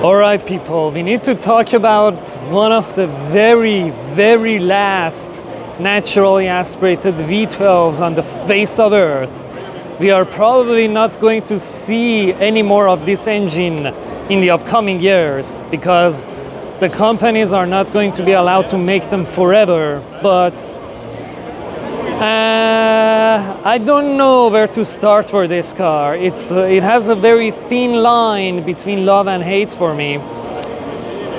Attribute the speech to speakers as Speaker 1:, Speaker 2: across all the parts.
Speaker 1: Alright people, we need to talk about one of the very last naturally aspirated V12s on the face of Earth. We are probably not going to see any more of this engine in the upcoming years because the companies are not going to be allowed to make them forever, but I don't know where to start for this car. It has a very thin line between love and hate for me.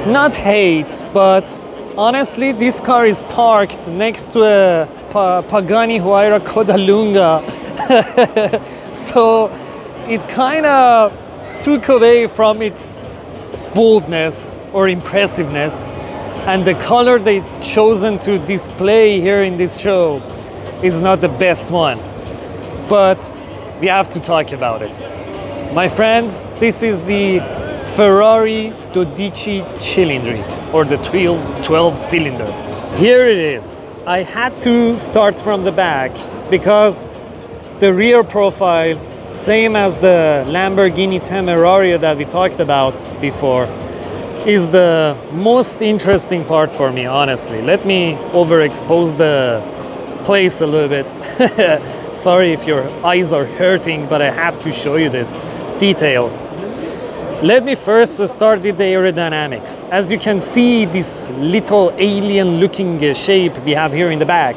Speaker 1: Not hate, but honestly, this car is parked next to a Pagani Huayra Codalunga. So it kind of took away from its boldness or impressiveness, and the color they've chosen to display here in this show is not the best one, but we have to talk about it. My friends, this is the Ferrari 12 Cilindri, or the 12 cylinder. Here it is. I had to start from the back because the rear profile, same as the Lamborghini Temerario that we talked about before, is the most interesting part for me, honestly. Let me overexpose the place a little bit. Sorry if your eyes are hurting, but I have to show you this details. Let me first start with the aerodynamics. As you can see, this little alien looking shape we have here in the back,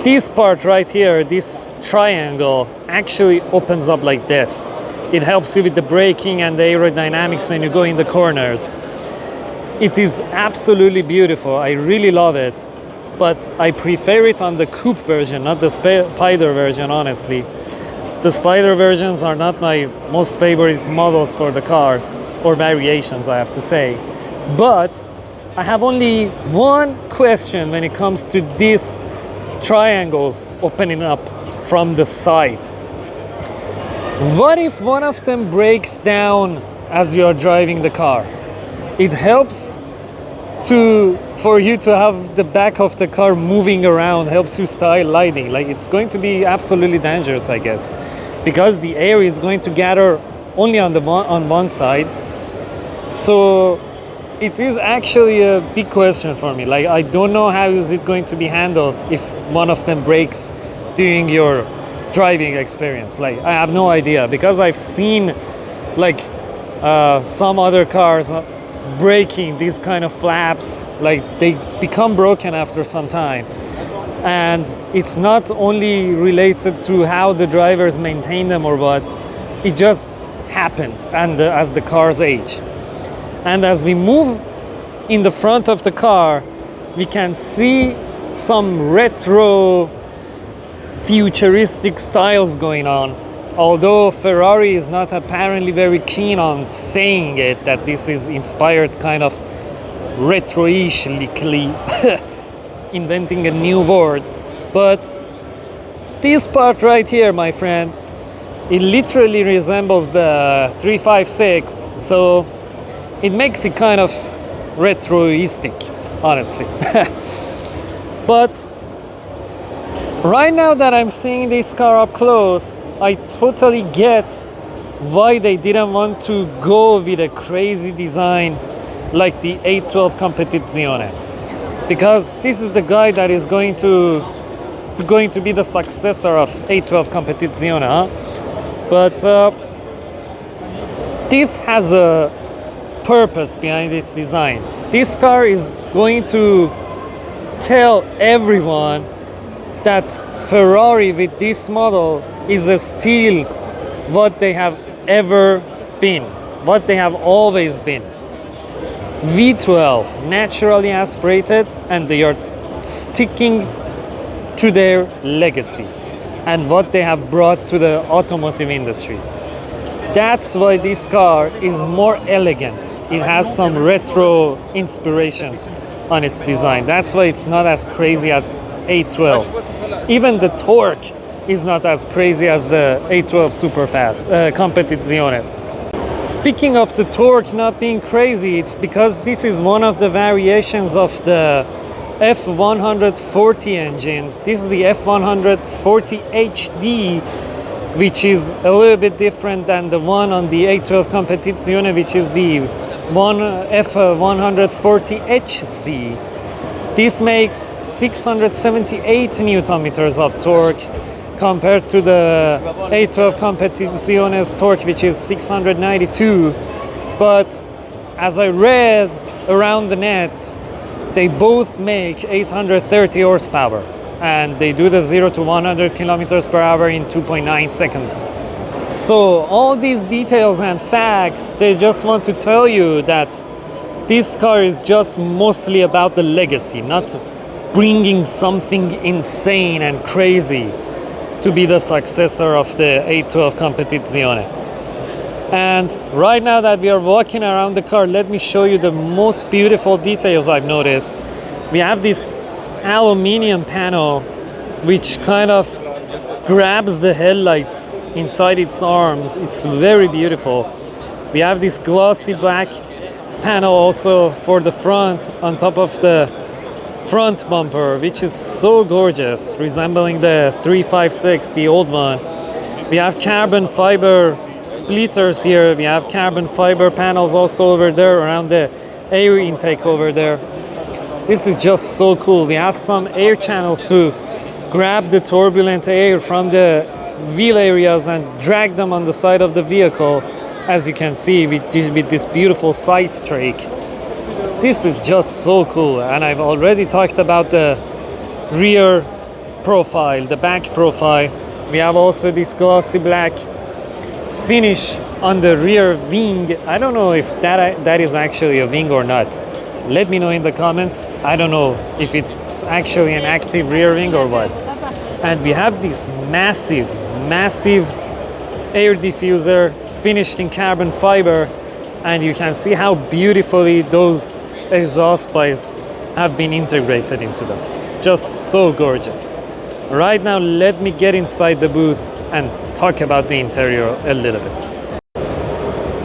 Speaker 1: this part right here, this triangle, actually opens up like this. It helps you with the braking and the aerodynamics when you go in the corners. It is absolutely beautiful. I really love it. But I prefer it on the coupe version, not the Spider version, honestly. The Spider versions are not my most favorite models for the cars, or variations, I have to say. But I have only one question when it comes to these triangles opening up from the sides. What if one of them breaks down as you are driving the car? It helps for you to have the back of the car moving around, helps you style lighting. Like, it's going to be absolutely dangerous, I guess, because the air is going to gather only on one side. So it is actually a big question for me. Like, I don't know how is it going to be handled if one of them breaks during your driving experience. Like, I have no idea, because I've seen like some other cars breaking these kind of flaps, like they become broken after some time, and it's not only related to how the drivers maintain them or what, it just happens, and as the cars age. And as we move in the front of the car, we can see some retro futuristic styles going on, although Ferrari is not apparently very keen on saying it, that this is inspired kind of retro-ishly, inventing a new word. But this part right here, my friend, it literally resembles the 356, so it makes it kind of retroistic, honestly. But right now that I'm seeing this car up close, I totally get why they didn't want to go with a crazy design like the 812 Competizione, because this is the guy that is going to be the successor of 812 Competizione, huh? But this has a purpose behind this design. This car is going to tell everyone that Ferrari with this model is still what they have ever been, what they have always been. V12, naturally aspirated, and they are sticking to their legacy and what they have brought to the automotive industry. That's why this car is more elegant. It has some retro inspirations on its design. That's why it's not as crazy as 812. Even the torque is not as crazy as the 812 Superfast Competizione. Speaking of the torque not being crazy, it's because this is one of the variations of the F140 engines. This is the F140 HD which is a little bit different than the one on the A12 Competizione, which is the F140HC. This makes 678 Newton meters of torque compared to the A12 Competizione's torque, which is 692. But as I read around the net, they both make 830 horsepower, and they do the 0 to 100 kilometers per hour in 2.9 seconds. So all these details and facts, they just want to tell you that this car is just mostly about the legacy, not bringing something insane and crazy to be the successor of the A12 Competizione. And right now that we are walking around the car, let me show you the most beautiful details I've noticed. We have this aluminium panel which kind of grabs the headlights inside its arms. It's very beautiful. We have this glossy black panel also for the front on top of the front bumper, which is so gorgeous, resembling the 356, the old one. We have carbon fiber splitters here. We have carbon fiber panels also over there around the air intake over there. This is just so cool. We have some air channels to grab the turbulent air from the wheel areas and drag them on the side of the vehicle, as you can see with this beautiful side strake. This is just so cool. And I've already talked about the rear profile, the back profile. We have also this glossy black finish on the rear wing. I don't know if that is actually a wing or not. Let me know in the comments. I don't know if it's actually an active rear wing or what. And we have this massive air diffuser finished in carbon fiber, and you can see how beautifully those exhaust pipes have been integrated into them. Just so gorgeous. Right now, let me get inside the booth and talk about the interior a little bit.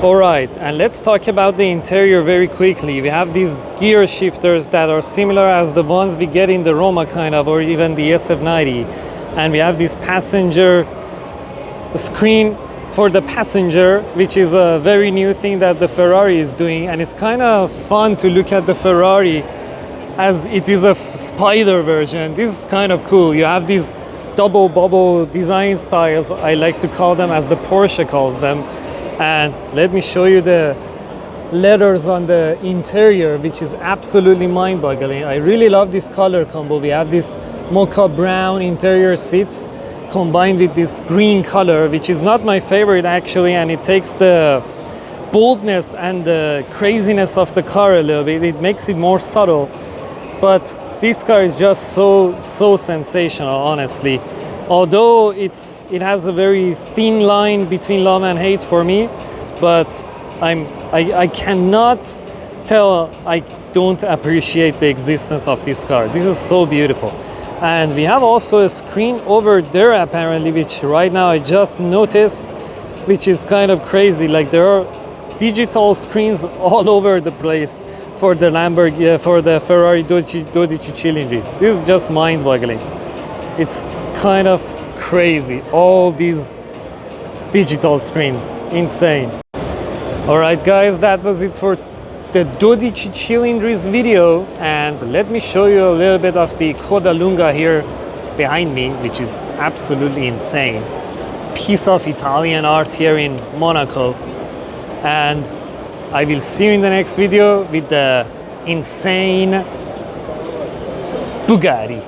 Speaker 1: Alright, and let's talk about the interior very quickly. We have these gear shifters that are similar as the ones we get in the Roma kind of, or even the SF90. And we have this passenger screen for the passenger, which is a very new thing that the Ferrari is doing. And it's kind of fun to look at the Ferrari as it is a spider version. This is kind of cool. You have these double bubble design styles, I like to call them, as the Porsche calls them. And let me show you the letters on the interior, which is absolutely mind-boggling. I really love this color combo. We have this mocha brown interior seats combined with this green color, which is not my favorite actually, and it takes the boldness and the craziness of the car a little bit. It makes it more subtle, but this car is just so sensational, honestly. Although it has a very thin line between love and hate for me, but I cannot tell I don't appreciate the existence of this car. This is so beautiful. And we have also a screen over there apparently, which right now I just noticed, which is kind of crazy. Like there are digital screens all over the place for the for the Ferrari 12 Cilindri. This is just mind-boggling. It's kind of crazy, all these digital screens, insane. All right guys, that was it for the 12 Cilindri's video, and let me show you a little bit of the Codalunga here behind me, which is absolutely insane. Piece of Italian art here in Monaco. And I will see you in the next video with the insane Bugatti.